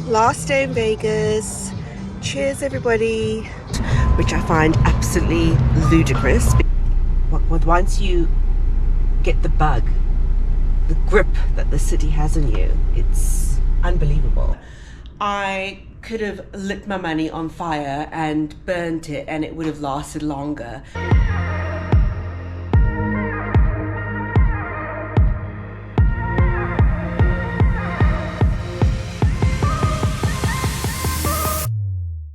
Last day in Vegas. Cheers, everybody. Which I find absolutely ludicrous. Once you get the bug, the grip that the city has on you, it's unbelievable. I could have lit my money on fire and burnt it and it would have lasted longer.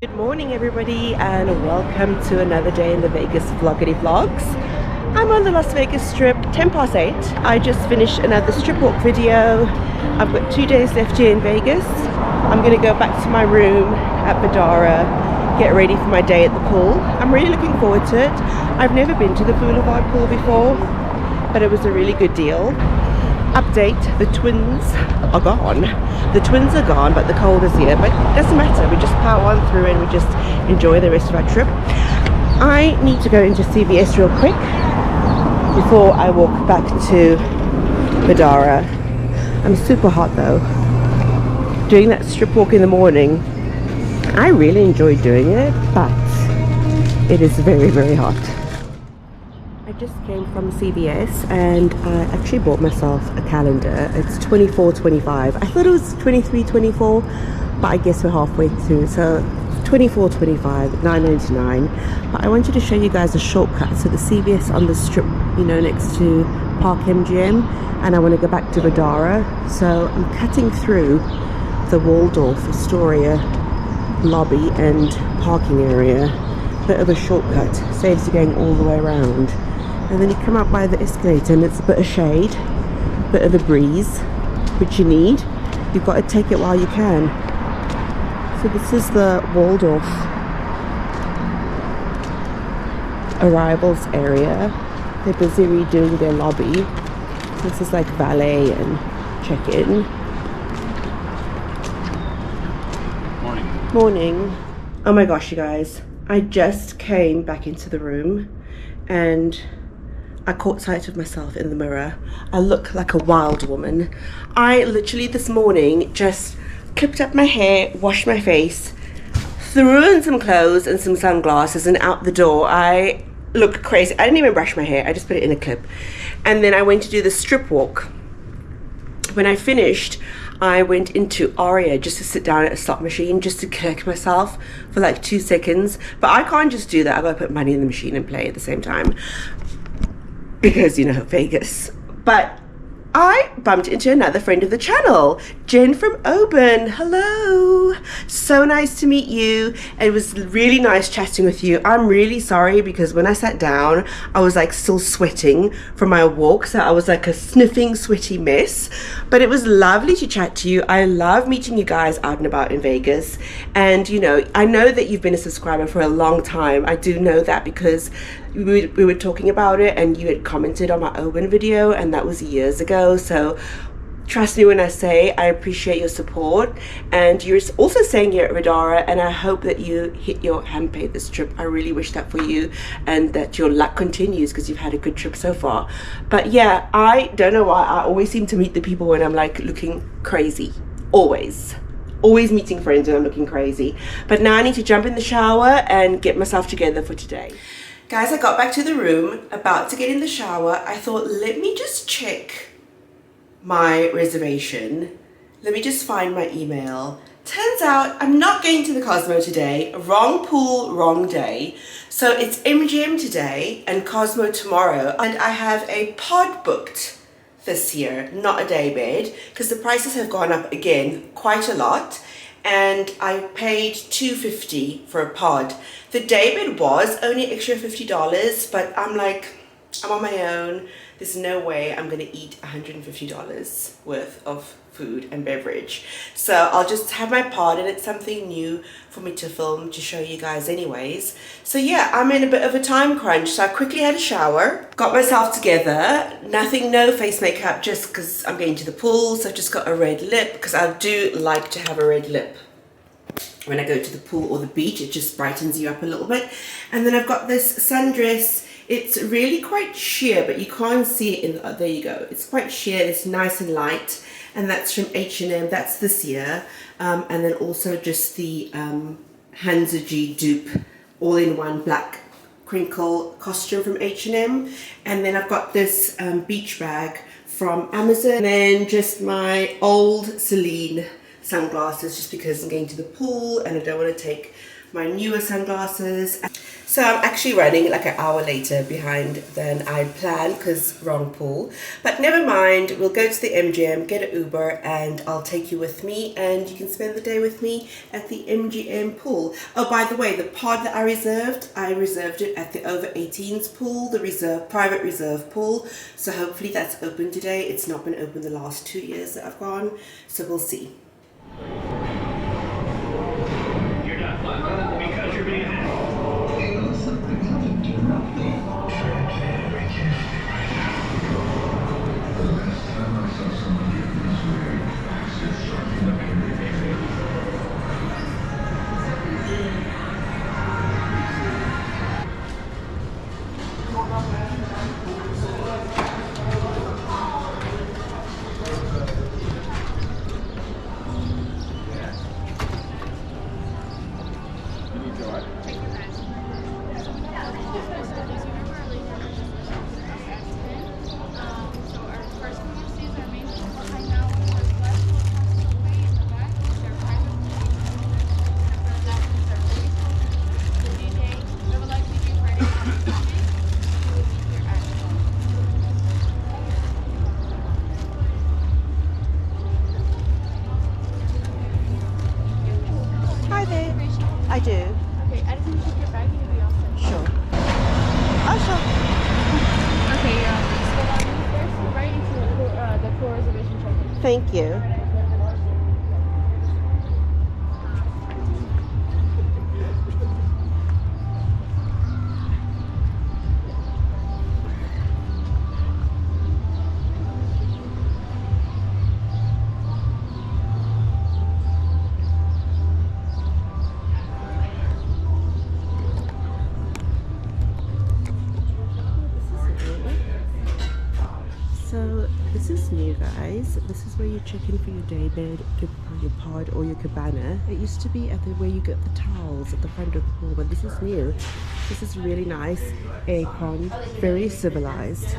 Good morning, everybody, and welcome to another day in the Vegas Vloggity vlogs. I'm on the Las Vegas Strip, 8:10. I just finished another strip walk video. I've got 2 days left here in Vegas. I'm going to go back to my room at Badara, get ready for my day at the pool. I'm really looking forward to it. I've never been to the Boulevard pool before, but it was a really good deal. Update, the twins are gone. The twins are gone, but the cold is here. But it doesn't matter, we just power on through and we just enjoy the rest of our trip. I need to go into CVS real quick before I walk back to Badara. I'm super hot though. Doing that strip walk in the morning, I really enjoy doing it, but it is very, very hot. I just came from CVS and I actually bought myself a calendar. It's 24.25. I thought it was 23.24, but I guess we're halfway through. So 24.25, $9.99. But I wanted to show you guys a shortcut. So the CVS on the strip, you know, next to Park MGM, and I want to go back to Badara. So I'm cutting through the Waldorf Astoria lobby and parking area. Bit of a shortcut, saves you going all the way around. And then you come up by the escalator and it's a bit of shade, a bit of a breeze, which you need. You've got to take it while you can. So this is the Waldorf arrivals area. They're busy redoing their lobby. This is like valet and check-in. Morning. Morning. Oh my gosh, you guys. I just came back into the room and I caught sight of myself in the mirror. I look like a wild woman. I literally this morning just clipped up my hair, washed my face, threw on some clothes and some sunglasses and out the door. I looked crazy. I didn't even brush my hair. I just put it in a clip. And then I went to do the strip walk. When I finished, I went into Aria just to sit down at a slot machine just to collect myself for like 2 seconds. But I can't just do that. I gotta put money in the machine and play at the same time. Because, you know, Vegas. But I bumped into another friend of the channel, Jen from Oban. Hello. So nice to meet you. It was really nice chatting with you. I'm really sorry because when I sat down, I was like still sweating from my walk. So I was like a sniffing, sweaty mess. But it was lovely to chat to you. I love meeting you guys out and about in Vegas. And, you know, I know that you've been a subscriber for a long time. I do know that because we were talking about it and you had commented on my Oban video, and that was years ago. So trust me when I say I appreciate your support, and you're also staying here at Badara, and I hope that you hit your hand pay this trip. I really wish that for you and that your luck continues because you've had a good trip so far. But yeah, I don't know why I always seem to meet the people when I'm like looking crazy. Always meeting friends when I'm looking crazy. But now I need to jump in the shower and get myself together for today. Guys, I got back to the room, about to get in the shower. I thought, let me just check my reservation. Let me just find my email. Turns out I'm not going to the Cosmo today. Wrong pool, wrong day. So it's MGM today and Cosmo tomorrow. And I have a pod booked this year, not a day bed, because the prices have gone up again quite a lot. And I paid $250 for a pod. The Daybed was only extra $50, but I'm like, I'm on my own. There's no way I'm gonna eat $150 worth of food and beverage. So I'll just have my pod, and it's something new for me to film to show you guys anyways. So yeah, I'm in a bit of a time crunch. So I quickly had a shower, got myself together. Nothing, no face makeup, just because I'm going to the pool. So I just got a red lip because I do like to have a red lip when I go to the pool or the beach. It just brightens you up a little bit. And then I've got this sundress. It's really quite sheer, but you can't see it in there you go. It's quite sheer, it's nice and light. and that's from H&M. That's this year. And then also just the Hansaji dupe all-in-one black crinkle costume from H&M. And then I've got this beach bag from Amazon, and then just my old Celine sunglasses, just because I'm going to the pool and I don't want to take my newer sunglasses. So I'm actually running like an hour later behind than I planned because wrong pool. But never mind, we'll go to the MGM, get an Uber, and I'll take you with me and you can spend the day with me at the MGM pool. Oh, by the way, the pod that I reserved it at the over 18s pool, the private reserve pool. So hopefully that's open today. It's not been open the last 2 years that I've gone, so we'll see. You're not because you're being I do. Okay, I just need to check your bag and you'll be all set. Sure. Oh, sure. Okay, just go down the stairs, right into the tour reservation check-in. Thank you. So this is new, guys. This is where you check in for your daybed, your pod, or your cabana. It used to be at where you get the towels at the front of the pool, but this is new. This is really nice, aircon, very civilized.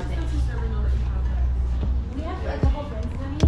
We have a couple brands coming.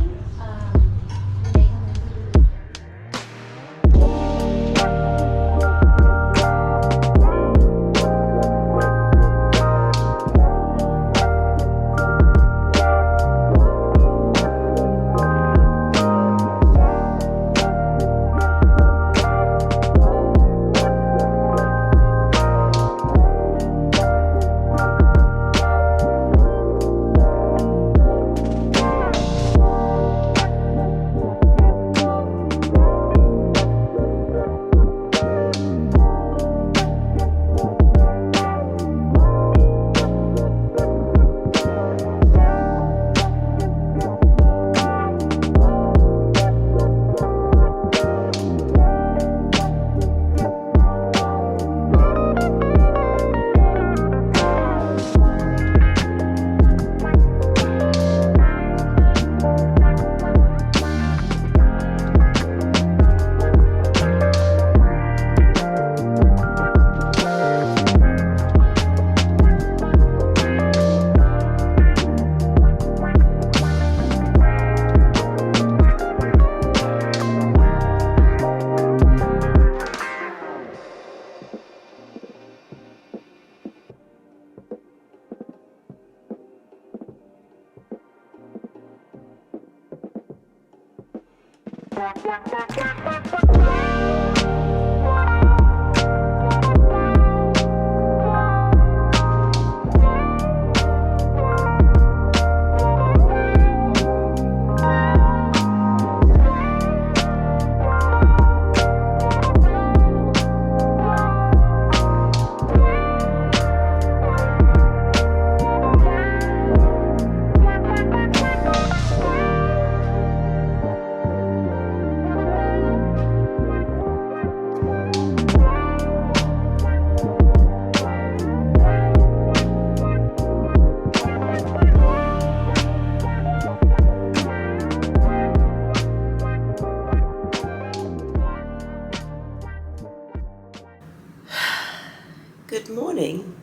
Good morning.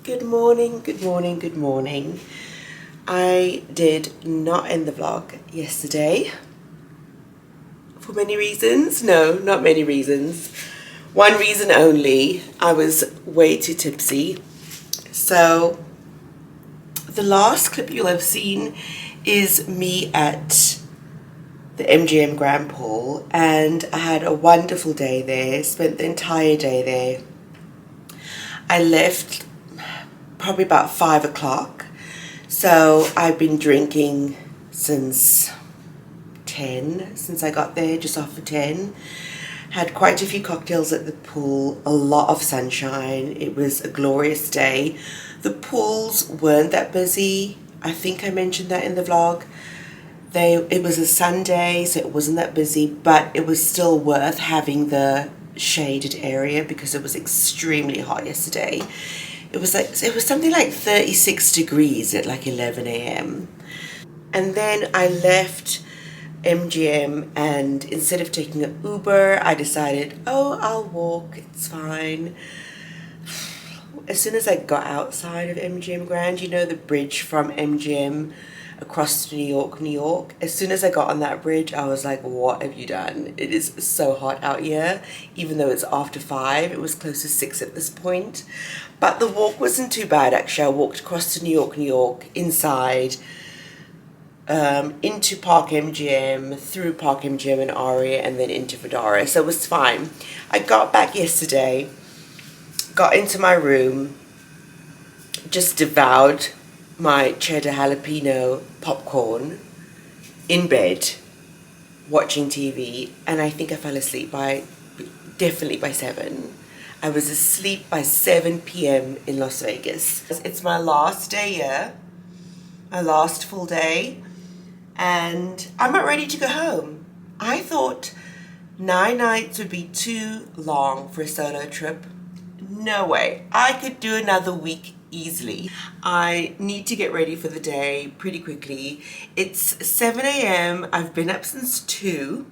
Good morning, good morning, good morning. I did not end the vlog yesterday for many reasons. No, not many reasons. One reason only. I was way too tipsy. So the last clip you'll have seen is me at the MGM Grand Pool, and I had a wonderful day there, spent the entire day there. I left probably about 5 o'clock, so I've been drinking since 10, since I got there, just after 10. Had quite a few cocktails at the pool, a lot of sunshine. It was a glorious day. The pools weren't that busy. I think I mentioned that in the vlog. It was a Sunday, so it wasn't that busy, but it was still worth having the shaded area because it was extremely hot yesterday. It was something like 36 degrees at like 11 a.m. And then I left MGM, and instead of taking an Uber, I decided, oh, I'll walk, it's fine. As soon as I got outside of MGM Grand, you know the bridge from MGM across to New York. As soon as I got on that bridge, I was like, what have you done? It is so hot out here, even though it's after 5. It was close to 6 at this point. But the walk wasn't too bad, actually. I walked across to New York, inside, into Park MGM, through Park MGM and Aria, and then into Fedora. So it was fine. I got back yesterday, got into my room, just devoured my cheddar jalapeno popcorn in bed, watching TV, and I think I fell asleep definitely by 7. I was asleep by 7 p.m. in Las Vegas. It's my last day here, my last full day, and I'm not ready to go home. I thought 9 nights would be too long for a solo trip. No way. I could do another week easily. I need to get ready for the day pretty quickly. It's 7 a.m. I've been up since 2.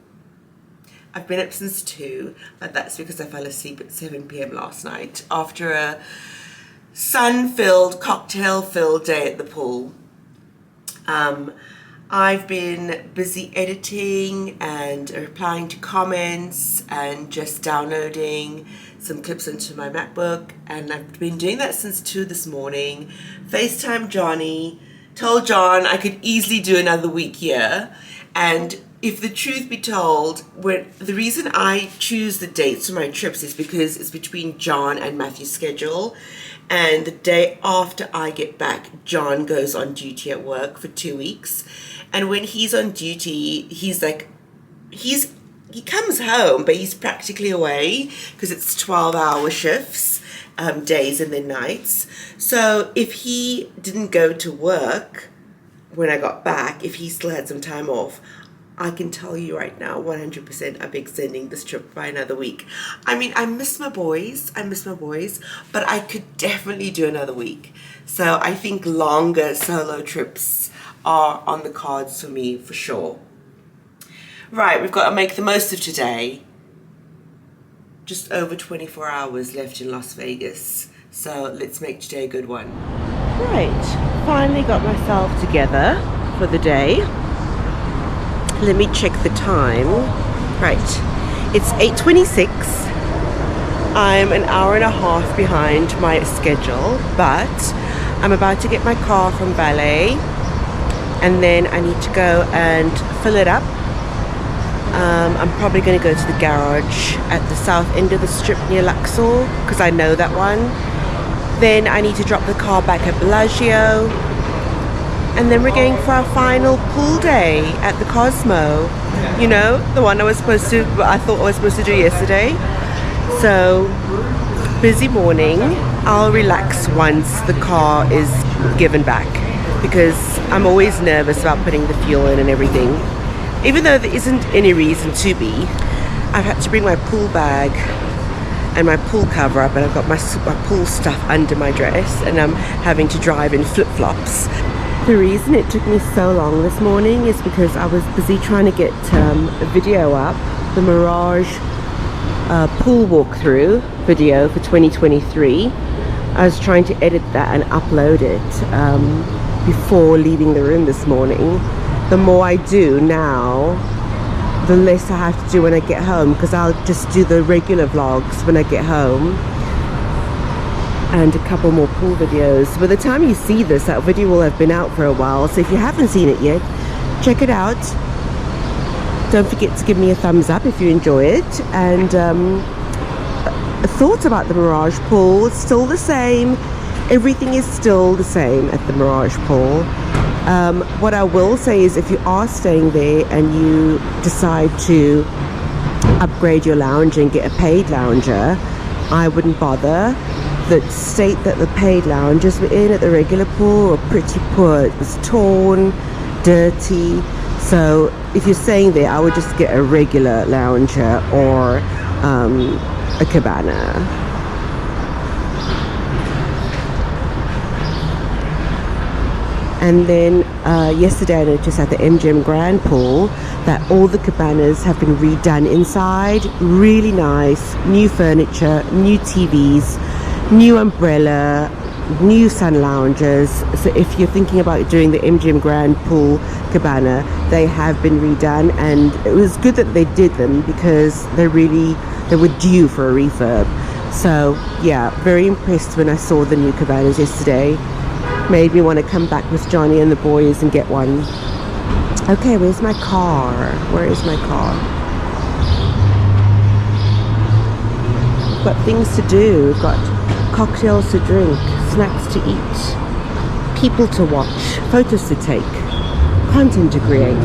But that's because I fell asleep at 7 p.m. last night after a sun-filled, cocktail-filled day at the pool. I've been busy editing and replying to comments and just downloading some clips into my MacBook, and I've been doing that since 2 this morning. FaceTime Johnny, told John I could easily do another week here, and if the truth be told, the reason I choose the dates for my trips is because it's between John and Matthew's schedule, and the day after I get back, John goes on duty at work for 2 weeks, and when he's on duty, he comes home, but he's practically away because it's 12-hour shifts, days and then nights. So if he didn't go to work when I got back, if he still had some time off, I can tell you right now, 100% I'll be extending this trip by another week. I mean, I miss my boys, but I could definitely do another week. So I think longer solo trips are on the cards for me for sure. Right, we've got to make the most of today. Just over 24 hours left in Las Vegas. So let's make today a good one. Right, finally got myself together for the day. Let me check the time. Right, it's 8:26. I'm an hour and a half behind my schedule, but I'm about to get my car from valet, and then I need to go and fill it up. I'm probably going to go to the garage at the south end of the strip near Xoxo, because I know that one. Then I need to drop the car back at Bellagio, and then we're going for our final pool day at the Cosmo. You know, the one I thought I was supposed to do yesterday. So, busy morning. I'll relax once the car is given back, because I'm always nervous about putting the fuel in and everything. Even though there isn't any reason to be, I've had to bring my pool bag and my pool cover up, and I've got my pool stuff under my dress, and I'm having to drive in flip-flops. The reason it took me so long this morning is because I was busy trying to get a video up, the Mirage pool walkthrough video for 2023. I was trying to edit that and upload it before leaving the room this morning. The more I do now, the less I have to do when I get home, because I'll just do the regular vlogs when I get home and a couple more pool videos. By the time you see this, that video will have been out for a while, so if you haven't seen it yet, check it out. Don't forget to give me a thumbs up if you enjoy it. And thoughts about the Mirage Pool, it's still the same. Everything is still the same at the Mirage Pool. What I will say is, if you are staying there and you decide to upgrade your lounge and get a paid lounger, I wouldn't bother. The state that the paid lounges were in at the regular pool were pretty poor. It was torn, dirty. So if you're staying there, I would just get a regular lounger or a cabana. And then yesterday I noticed at the MGM Grand Pool that all the cabanas have been redone inside. Really nice, new furniture, new TVs, new umbrella, new sun loungers. So if you're thinking about doing the MGM Grand Pool cabana, they have been redone, and it was good that they did them because they were due for a refurb. So yeah, very impressed when I saw the new cabanas yesterday. Made me want to come back with Johnny and the boys and get one. Okay, where's my car? Where is my car? We've got things to do. We've got cocktails to drink, snacks to eat, people to watch, photos to take, content to create.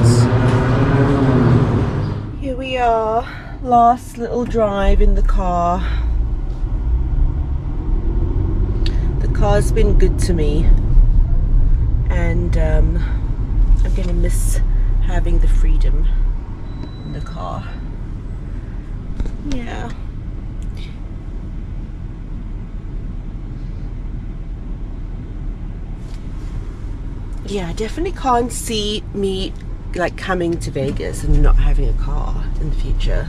Here we are, last little drive in the car. The car's been good to me, and I'm gonna miss having the freedom in the car. Yeah. Yeah, I definitely can't see me like coming to Vegas and not having a car in the future.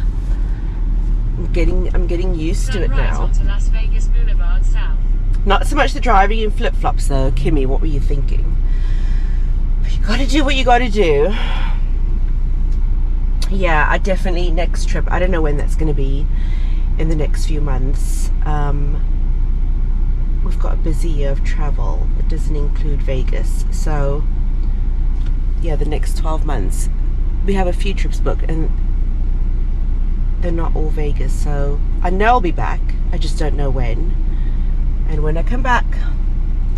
I'm getting used to it now. Las Vegas Boulevard South. Not so much the driving in flip-flops though. Kimmy, what were you thinking? You gotta do what you gotta do. Yeah, I definitely, next trip, I don't know when that's gonna be, in the next few months. We've got a busy year of travel. It doesn't include Vegas. So yeah, the next 12 months we have a few trips booked, and they're not all Vegas. So I know I'll be back, I just don't know when. And when I come back,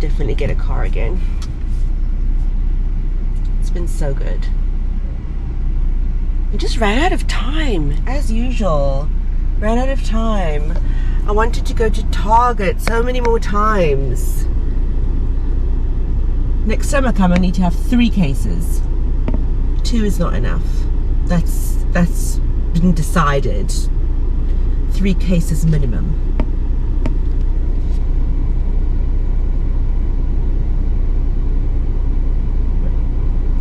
definitely get a car again. It's been so good. I just ran out of time, as usual. Ran out of time. I wanted to go to Target so many more times. Next time I come, I need to have 3 cases. 2 is not enough. That's been decided. 3 cases minimum.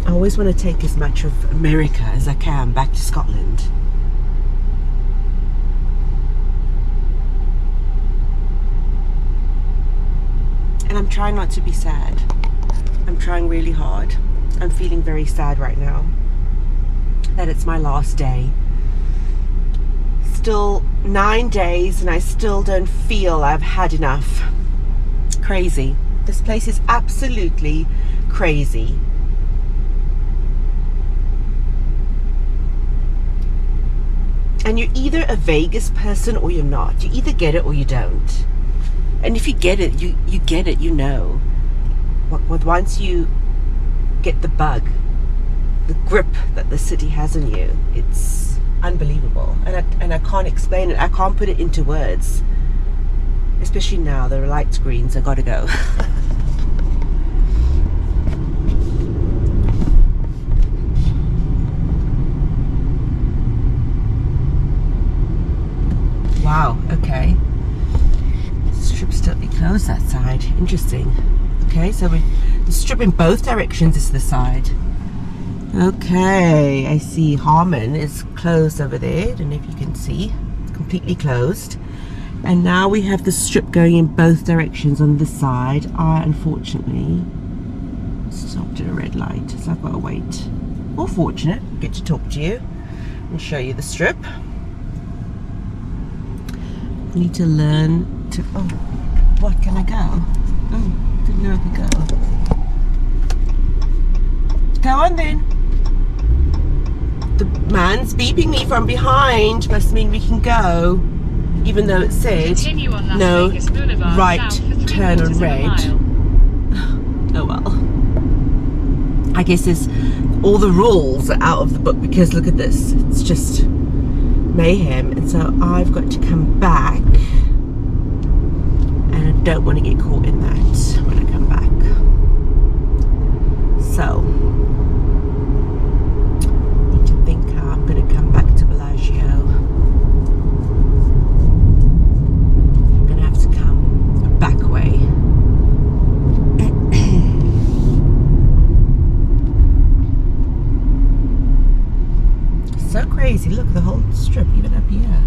I always want to take as much of America as I can back to Scotland. And I'm trying not to be sad. I'm trying really hard. I'm feeling very sad right now that it's my last day. Still 9 days and I still don't feel I've had enough. Crazy. This place is absolutely crazy. And you're either a Vegas person or you're not. You either get it or you don't. And if you get it, you get it, you know. Once you get the bug, the grip that the city has on you, it's unbelievable. And I can't explain it. I can't put it into words. Especially now, the light screens, I gotta go. Wow, okay. Strip's totally closed that side. Interesting. Okay, so the strip in both directions is the side. Okay, I see Harmon is closed over there. I don't know if you can see. completely closed. And now we have the strip going in both directions on this side. I unfortunately stopped at a red light, so I've got to wait. Or fortunate, get to talk to you and show you the strip. Need to learn to, oh, what, can I go? Oh, didn't know I could go. Go on then. The man's beeping me from behind, must mean we can go. Even though it said, Continue on Las no, Vegas Boulevard right, south for 3 turn on quarters of a red. mile. Oh well. I guess there's, all the rules are out of the book because look at this. It's just mayhem. And so I've got to come back. And I don't want to get caught in that when I come back. So, need to think how I'm going to come back to Bellagio. Back way. So crazy. Look, the whole strip, even up here.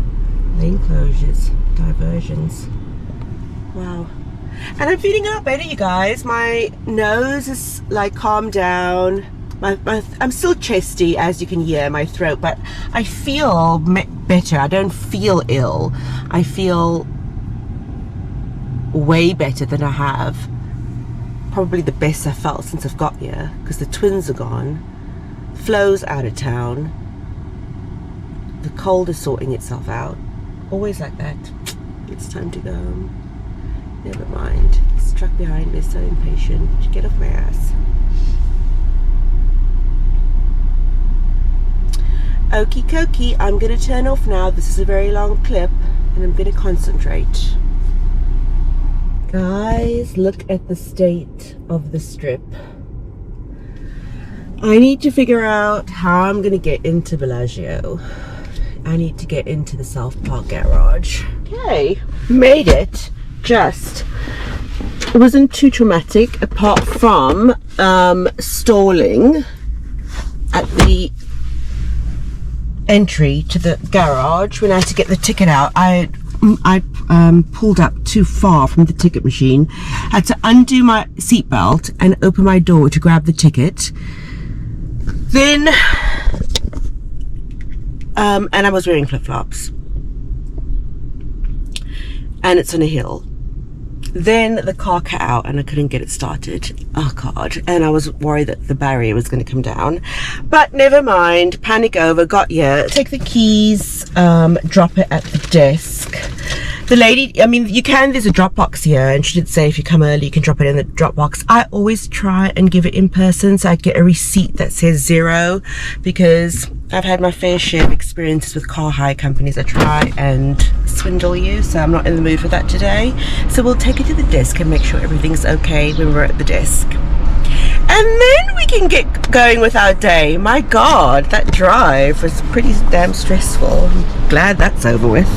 Lane closures, diversions. Wow. And I'm feeling a lot better, you guys. My nose is like calmed down. I'm still chesty, as you can hear, my throat, but I feel better. I don't feel ill. I feel way better than I have. Probably the best I've felt since I've got here, because the twins are gone, Flo's out of town, the cold is sorting itself out. Always like that. It's time to go. Never mind. This truck behind me is so impatient. Get off my ass. Okie dokie, I'm gonna turn off now. This is a very long clip and I'm gonna concentrate. Guys, look at the state of the strip. I need to figure out how I'm going to get into Bellagio. I need to get into the South Park garage. Okay, made it. Just, it wasn't too traumatic apart from stalling at the entry to the garage when I had to get the ticket out. I pulled up too far from the ticket machine, had to undo my seatbelt and open my door to grab the ticket. Then, and I was wearing flip-flops. And it's on a hill. Then the car cut out and I couldn't get it started. Oh God. And I was worried that the barrier was going to come down. But never mind. Panic over. Got here. Take the keys. Drop it at the desk. The lady, I mean, you can, there's a drop box here. And she did say if you come early, you can drop it in the drop box. I always try and give it in person. So I get a receipt that says 0. Because I've had my fair share of experiences with car hire companies that try and swindle you, so I'm not in the mood for that today. So we'll take it to the desk and make sure everything's okay when we're at the desk. And then we can get going with our day. My God, that drive was pretty damn stressful. I'm glad that's over with.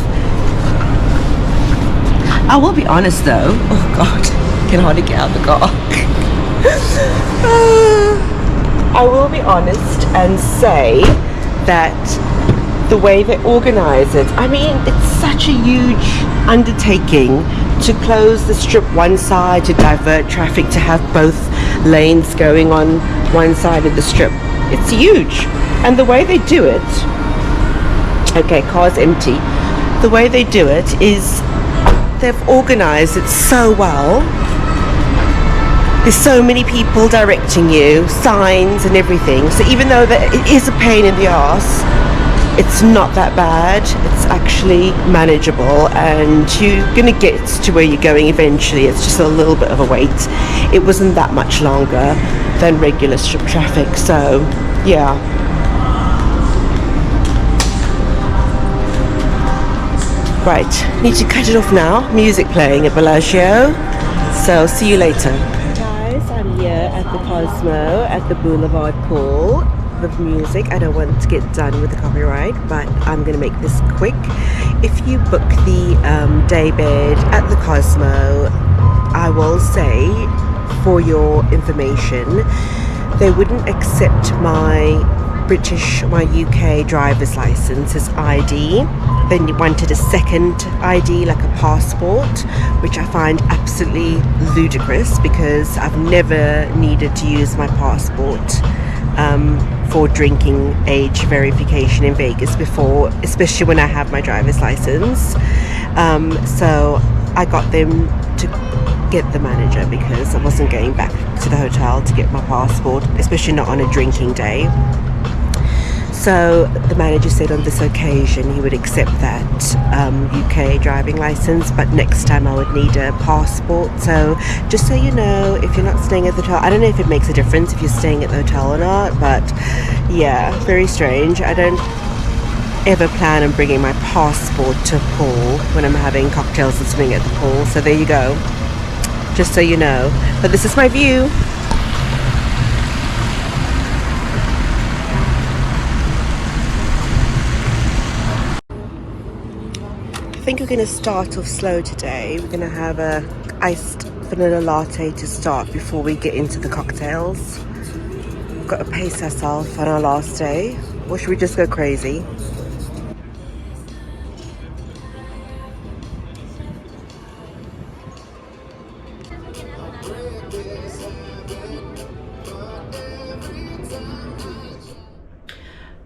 I will be honest though, oh God, I can hardly get out of the car. I will be honest and say that the way they organize it, I mean, it's such a huge undertaking to close the strip one side, to divert traffic, to have both lanes going on one side of the strip. It's huge. And the way they do it, okay, car's empty. The way they do it is they've organized it so well. There's so many people directing you, signs and everything. So even though that it is a pain in the arse, it's not that bad. It's actually manageable and you're gonna get to where you're going eventually. It's just a little bit of a wait. It wasn't that much longer than regular strip traffic, so yeah. Right, need to cut it off now. Music playing at Bellagio, so see you later. I'm here at the Cosmo at the Boulevard Pool. The music, I don't want to get done with the copyright, but I'm going to make this quick. If you book the Daybed at the Cosmo, I will say, for your information, they wouldn't accept my British, my UK driver's license as ID. Then you wanted a second ID, like a passport, which I find absolutely ludicrous because I've never needed to use my passport for drinking age verification in Vegas before, especially when I have my driver's license. So I got them to get the manager because I wasn't going back to the hotel to get my passport, especially not on a drinking day. So the manager said on this occasion he would accept that UK driving license, but next time I would need a passport. So just so you know, if you're not staying at the hotel, I don't know if it makes a difference if you're staying at the hotel or not, but yeah, very strange. I don't ever plan on bringing my passport to a pool when I'm having cocktails and swimming at the pool. So there you go, just so you know. But this is my view. I think we're going to start off slow today. We're going to have a iced vanilla latte to start before we get into the cocktails. We've got to pace ourselves on our last day, or should we just go crazy?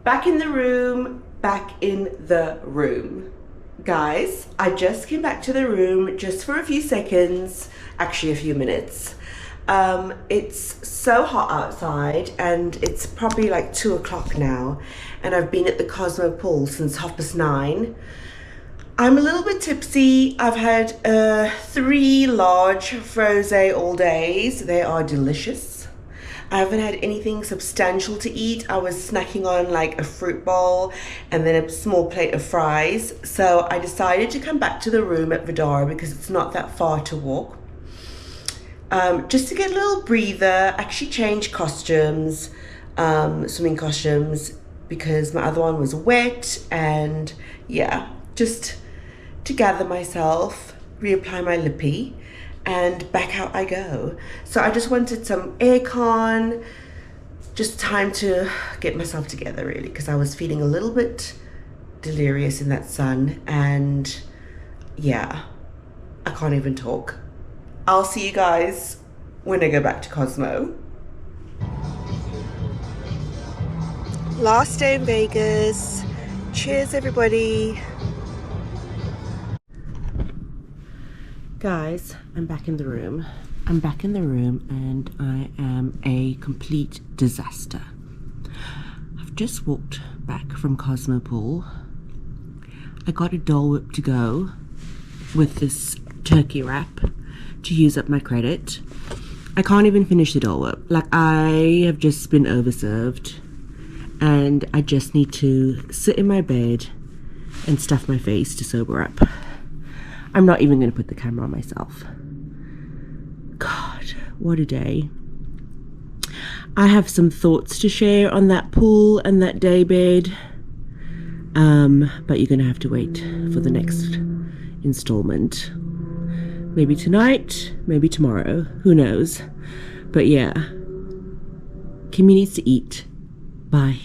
Back in the room, back in the room. Guys, I just came back to the room just for a few seconds, actually a few minutes. It's so hot outside and it's probably like 2 o'clock now, and I've been at the Cosmo pool since 9:30. I'm a little bit tipsy. I've had 3 large frosé all days. They are delicious. I haven't had anything substantial to eat. I was snacking on like a fruit bowl and then a small plate of fries. So I decided to come back to the room at Vidara because it's not that far to walk. Just to get a little breather, actually change costumes, swimming costumes, because my other one was wet, and yeah, just to gather myself, reapply my lippy, and back out I go. So I just wanted some aircon, just time to get myself together really, because I was feeling a little bit delirious in that sun, and yeah, I can't even talk. I'll see you guys when I go back to Cosmo. Last day in Vegas. Cheers everybody. Guys, I'm back in the room. I'm back in the room and I am a complete disaster. I've just walked back from Cosmo Pool. I got a Dole Whip to go with this turkey wrap to use up my credit. I can't even finish the Dole Whip. Like, I have just been overserved and I just need to sit in my bed and stuff my face to sober up. I'm not even going to put the camera on myself. God, what a day. I have some thoughts to share on that pool and that daybed. But you're going to have to wait for the next installment. Maybe tonight, maybe tomorrow, who knows. But yeah, Kimmy needs to eat. Bye.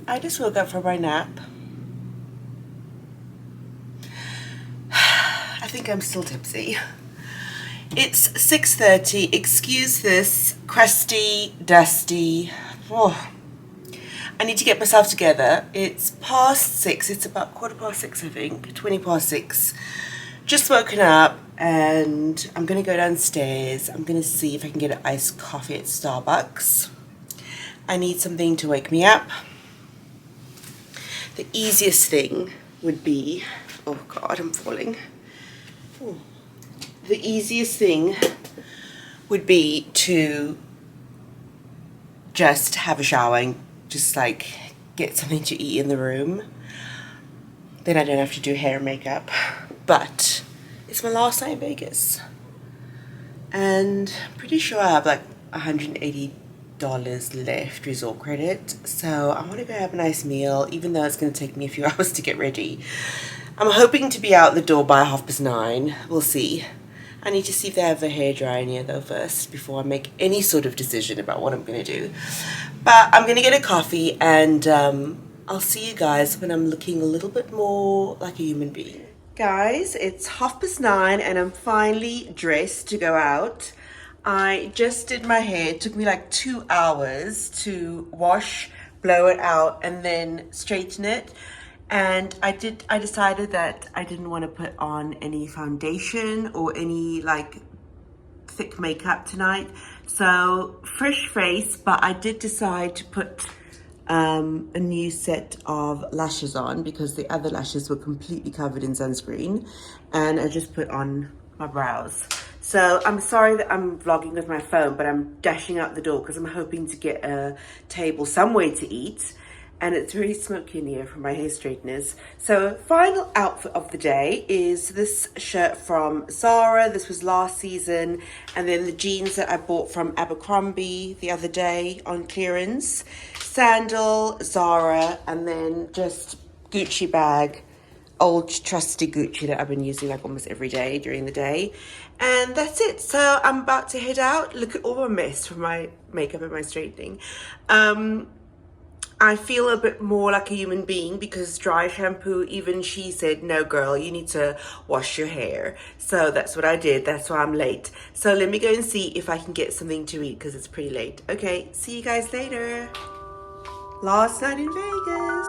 I just woke up from my nap. I think I'm still tipsy. It's 6:30. Excuse this crusty, dusty. Oh, I need to get myself together. It's past 6. It's about 6:15, I think. 6:20. Just woken up and I'm going to go downstairs. I'm going to see if I can get an iced coffee at Starbucks. I need something to wake me up. The easiest thing would be, oh God, I'm falling. Ooh. The easiest thing would be to just have a shower and just like get something to eat in the room. Then I don't have to do hair and makeup. But it's my last night in Vegas. And I'm pretty sure I have like $180 left resort credit. So I want to go have a nice meal, even though it's going to take me a few hours to get ready. I'm hoping to be out the door by 9:30. We'll see. I need to see if they have a hairdryer in here though first before I make any sort of decision about what I'm going to do. But I'm going to get a coffee and I'll see you guys when I'm looking a little bit more like a human being. Guys, it's 9:30 and I'm finally dressed to go out. I just did my hair. It took me like 2 hours to wash, blow it out and then straighten it. And I decided that I didn't want to put on any foundation or any like thick makeup tonight. So fresh face, but I did decide to put a new set of lashes on because the other lashes were completely covered in sunscreen. And I just put on my brows. So I'm sorry that I'm vlogging with my phone, but I'm dashing out the door because I'm hoping to get a table somewhere to eat. And it's really smoky in here from my hair straighteners. So final outfit of the day is this shirt from Zara. This was last season. And then the jeans that I bought from Abercrombie the other day on clearance. Sandal, Zara, and then just Gucci bag. Old trusty Gucci that I've been using like almost every day during the day. And that's it. So I'm about to head out. Look at all my mess from my makeup and my straightening. I feel a bit more like a human being because dry shampoo, even she said, no girl, you need to wash your hair. So that's what I did. That's why I'm late. So let me go and see if I can get something to eat because it's pretty late. Okay, see you guys later. Last night in Vegas.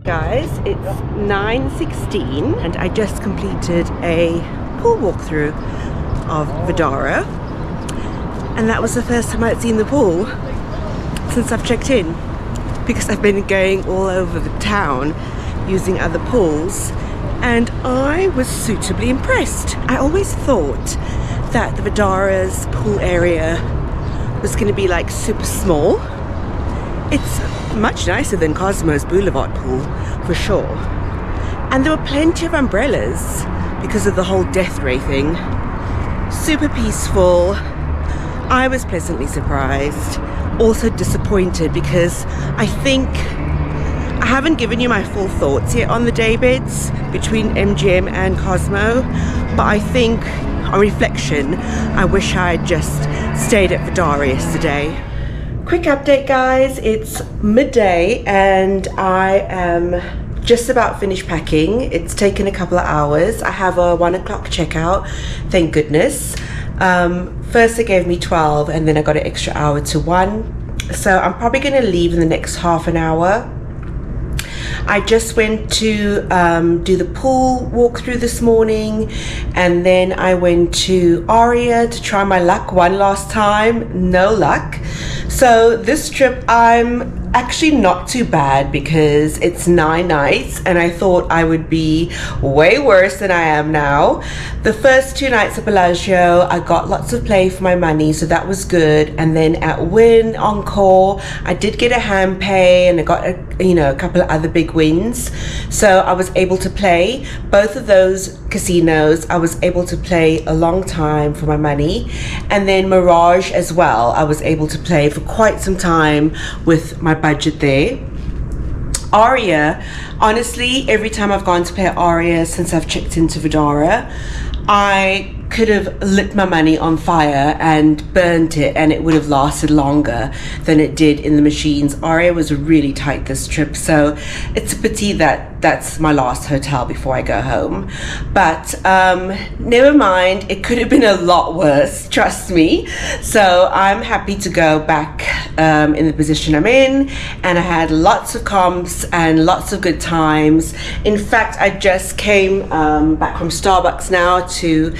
Guys, it's 9:16 and I just completed a pool walkthrough of Vdara, and that was the first time I'd seen the pool since I've checked in because I've been going all over the town using other pools, and I was suitably impressed. I always thought that the Vdara's pool area was going to be like super small. It's much nicer than Cosmo's Boulevard pool, for sure. And there were plenty of umbrellas because of the whole death ray thing. Super peaceful. I was pleasantly surprised. Also disappointed because I think I haven't given you my full thoughts yet on the daybeds between MGM and Cosmo, but I think on reflection, I wish I had just stayed at Vdara yesterday. Quick update guys, it's midday and I am just about finished packing. It's taken a couple of hours. I have a 1 o'clock checkout, thank goodness. First they gave me 12 and then I got an extra hour to 1. So I'm probably gonna leave in the next half an hour. I just went to do the pool walkthrough this morning, and then I went to Aria to try my luck one last time. No luck. So this trip I'm actually not too bad because it's 9 nights and I thought I would be way worse than I am now. The first 2 nights at Bellagio, I got lots of play for my money, so that was good. And then at Wynn Encore, I did get a hand pay and I got a couple of other big wins. So I was able to play both of those casinos. I was able to play a long time for my money. And then Mirage as well, I was able to play for quite some time with my budget there. Aria, honestly, every time I've gone to play Aria since I've checked into Vdara, I could have lit my money on fire and burnt it and it would have lasted longer than it did in the machines. Aria was really tight this trip, so it's a pity that that's my last hotel before I go home. But never mind, it could have been a lot worse, trust me. So I'm happy to go back in the position I'm in, and I had lots of comps and lots of good times. In fact, I just came back from Starbucks now to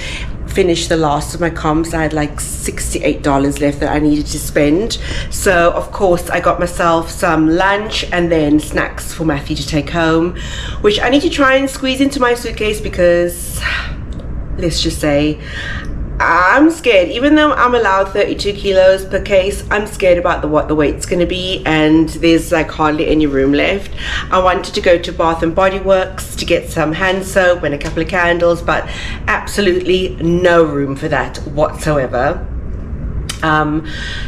finish the last of my comps. I had like $68 left that I needed to spend. So of course I got myself some lunch and then snacks for Matthew to take home, which I need to try and squeeze into my suitcase because let's just say I'm scared. Even though I'm allowed 32 kilos per case, I'm scared about what the weight's going to be, and there's like hardly any room left. I wanted to go to Bath and Body Works to get some hand soap and a couple of candles, but absolutely no room for that whatsoever.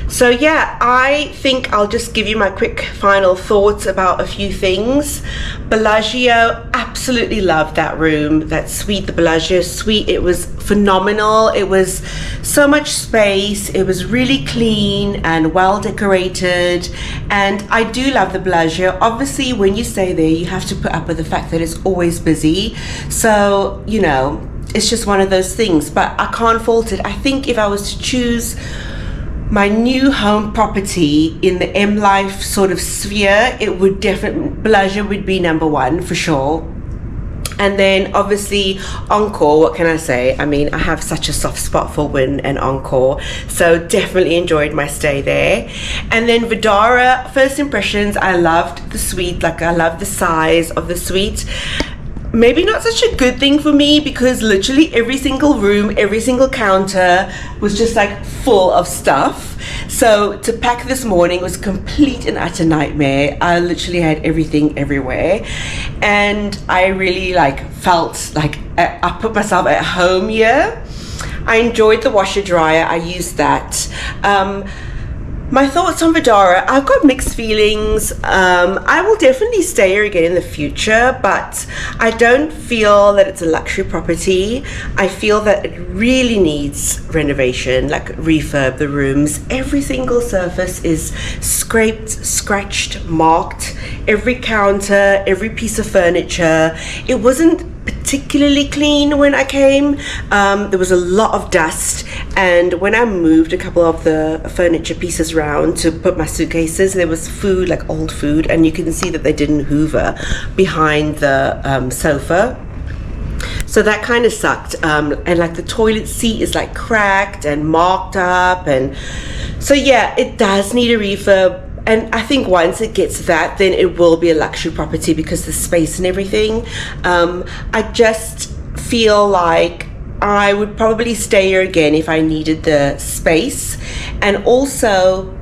So yeah, I think I'll just give you my quick final thoughts about a few things. Bellagio, absolutely loved that room, that suite, the Bellagio suite. It was phenomenal. It was so much space. It was really clean and well decorated. And I do love the Bellagio. Obviously, when you stay there, you have to put up with the fact that it's always busy. So, you know, it's just one of those things, but I can't fault it. I think if I was to choose my new home property in the M Life sort of sphere, it would definitely, Bellagio would be number one for sure. And then obviously Encore, what can I say? I mean, I have such a soft spot for Wynn and Encore, so definitely enjoyed my stay there. And then Vdara, first impressions, I loved the suite, like I loved the size of the suite. Maybe not such a good thing for me because literally every single room, every single counter was just like full of stuff. So to pack this morning was complete and utter nightmare. I literally had everything everywhere, and I really felt like I put myself at home here. I enjoyed the washer dryer. I used that. My thoughts on Vdara, I've got mixed feelings. I will definitely stay here again in the future, but I don't feel that it's a luxury property. I feel that it really needs renovation, like refurb the rooms. Every single surface is scraped, scratched, marked. Every counter, every piece of furniture. It wasn't particularly clean when I came. There was a lot of dust, and when I moved a couple of the furniture pieces around to put my suitcases, there was food, like old food, and you can see that they didn't hoover behind the sofa. So that kind of sucked. And like the toilet seat is like cracked and marked up, and so yeah, it does need a refurb. And I think once it gets that, then it will be a luxury property because the space and everything. I just feel like I would probably stay here again if I needed the space. And also,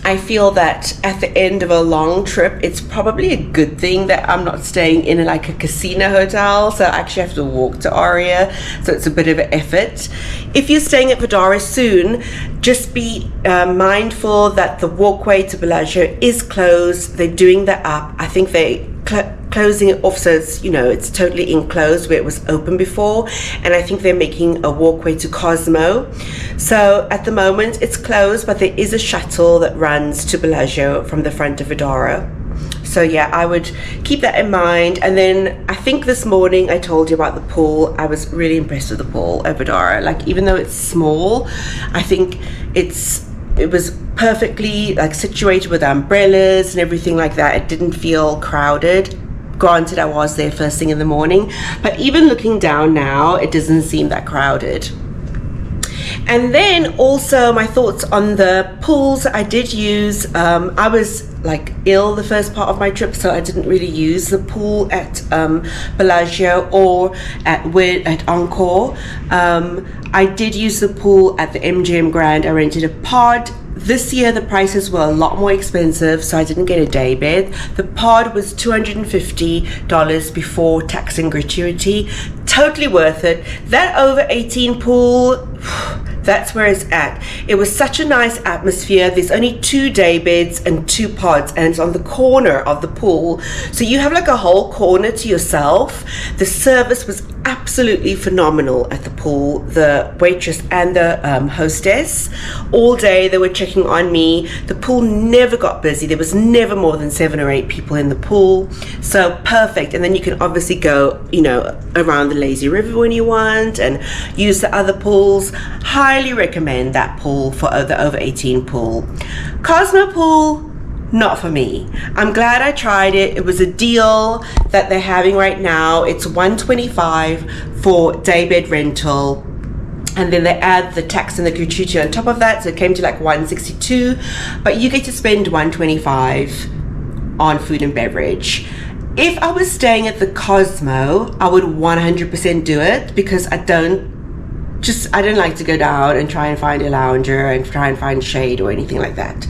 I feel that at the end of a long trip, it's probably a good thing that I'm not staying in like a casino hotel, so I actually have to walk to Aria, so it's a bit of an effort. If you're staying at Vdara soon, just be mindful that the walkway to Bellagio is closed. They're doing that up. I think they closing it off so it's, you know, it's totally enclosed where it was open before, and I think they're making a walkway to Cosmo. So at the moment it's closed, but there is a shuttle that runs to Bellagio from the front of Vdara. So yeah, I would keep that in mind. And then I think this morning I told you about the pool. I was really impressed with the pool at Vdara. Like, even though it's small, I think it was perfectly like situated with umbrellas and everything like that. It didn't feel crowded. Granted, I was there first thing in the morning, but even looking down now, it doesn't seem that crowded. And then also my thoughts on the pools I did use. I was like ill the first part of my trip, so I didn't really use the pool at Bellagio or at Encore. I did use the pool at the MGM Grand. I rented a pod. This year the prices were a lot more expensive, so I didn't get a day bed. The pod was $250 before tax and gratuity. Totally worth it. That over 18 pool, that's where it's at. It was such a nice atmosphere. There's only 2 day beds and 2 pods, and it's on the corner of the pool, so you have like a whole corner to yourself. The service was absolutely phenomenal at the pool. The waitress and the hostess, all day they were checking on me. The pool never got busy. There was never more than 7 or 8 people in the pool, so perfect. And then you can obviously go, you know, around the lazy river when you want and use the other pools. Highly recommend that pool for the over 18 pool. Cosmo pool, not for me. I'm glad I tried it. It was a deal that they're having right now. It's $125 for daybed rental, and then they add the tax and the gratuity on top of that, so it came to like $162, but you get to spend $125 on food and beverage. If I was staying at the Cosmo, I would 100% do it, because I don't like to go down and try and find a lounger and try and find shade or anything like that.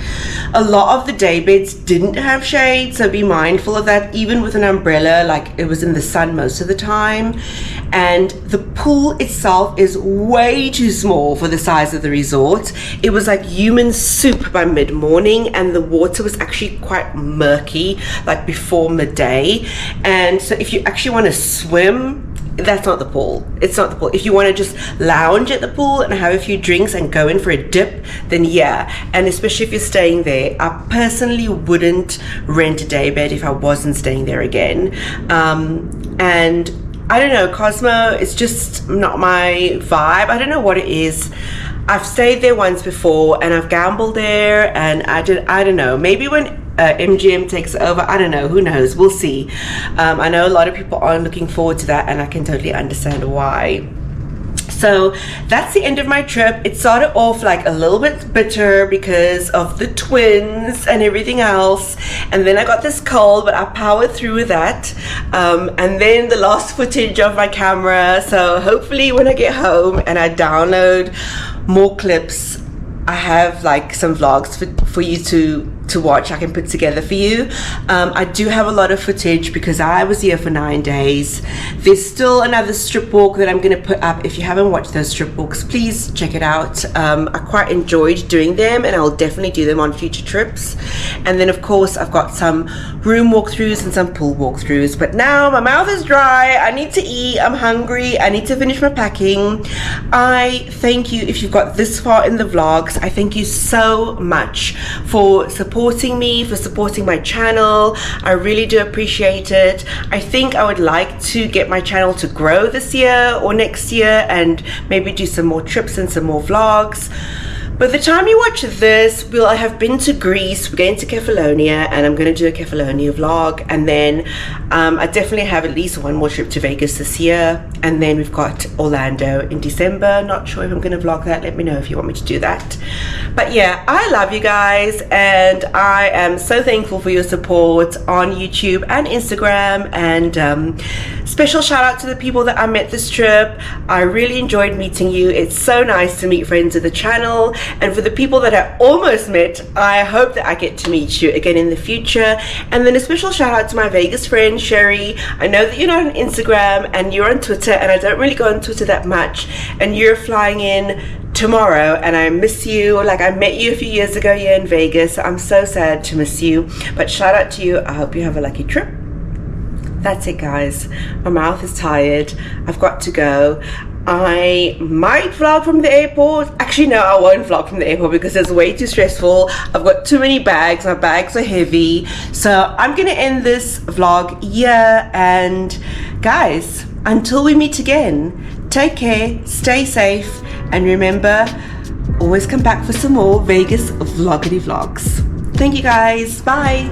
A lot of the day beds didn't have shade, so be mindful of that. Even with an umbrella, like, it was in the sun most of the time. And the pool itself is way too small for the size of the resort. It was like human soup by mid-morning, and the water was actually quite murky, like before midday. And so if you actually want to swim, that's not the pool. It's not the pool. If you want to just lounge at the pool and have a few drinks and go in for a dip, then yeah. And especially if you're staying there, I personally wouldn't rent a daybed if I wasn't staying there again. And I don't know, Cosmo is just not my vibe. I don't know what it is. I've stayed there once before and I've gambled there, and I don't know, maybe when MGM takes over, I don't know, who knows, we'll see. I know a lot of people aren't looking forward to that, and I can totally understand why. So that's the end of my trip. It started off like a little bit bitter because of the twins and everything else, and then I got this cold, but I powered through that. And then the lost footage of my camera, so hopefully when I get home and I download more clips, I have like some vlogs for you to watch. I can put together for you. I do have a lot of footage because I was here for 9 days. There's still another strip walk that I'm going to put up. If you haven't watched those strip walks, please check it out. I quite enjoyed doing them, and I'll definitely do them on future trips. And then of course I've got some room walkthroughs and some pool walkthroughs. But now my mouth is dry. I need to eat. I'm hungry. I need to finish my packing. I thank you if you've got this far in the vlogs. I thank you so much for supporting me, for supporting my channel. I really do appreciate it. I think I would like to get my channel to grow this year or next year, and maybe do some more trips and some more vlogs. By the time you watch this, I have been to Greece, we're going to Kefalonia, and I'm going to do a Kefalonia vlog. And then I definitely have at least one more trip to Vegas this year. And then we've got Orlando in December. Not sure if I'm going to vlog that. Let me know if you want me to do that. But yeah, I love you guys, and I am so thankful for your support on YouTube and Instagram. And special shout out to the people that I met this trip. I really enjoyed meeting you. It's so nice to meet friends of the channel. And for the people that I almost met, I hope that I get to meet you again in the future. And then a special shout out to my Vegas friend Sherry. I know that you're not on Instagram and you're on Twitter, and I don't really go on Twitter that much, and you're flying in tomorrow, and I miss you. Like, I met you a few years ago here in Vegas. I'm so sad to miss you, but shout out to you. I hope you have a lucky trip. That's it, guys. My mouth is tired. I've got to go. I might vlog from the airport. Actually, no, I won't vlog from the airport because it's way too stressful. I've got too many bags. My bags are heavy. So I'm gonna end this vlog here. And guys, until we meet again, take care, stay safe, and remember, always come back for some more Vegas Vloggity vlogs. Thank you guys. Bye.